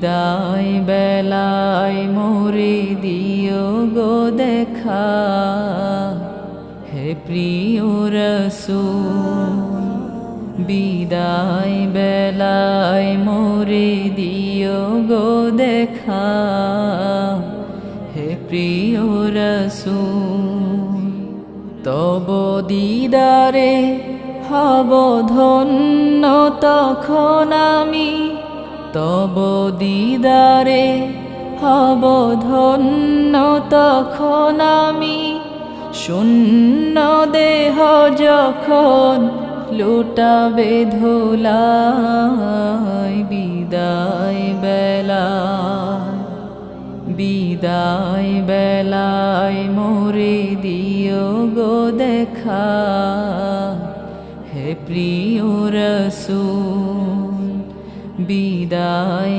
বিদায় বেলায় মোরে দিও গো দেখা, হে প্রিয় রসূল। বিদায় বেলায় মোরে দিও গো দেখা, হে প্রিয় রসূল। তব দিদারে হব ধন্য তখন আমি, তব দিদারে হব ধন্য তখন আমি। শূন্য দেহ যখন লুটাবে ধুলায়, বিদায় বেলায়, বিদায় বেলায় মোরে দিও গো দেখা, হে প্রিয় রসূল। বিদায়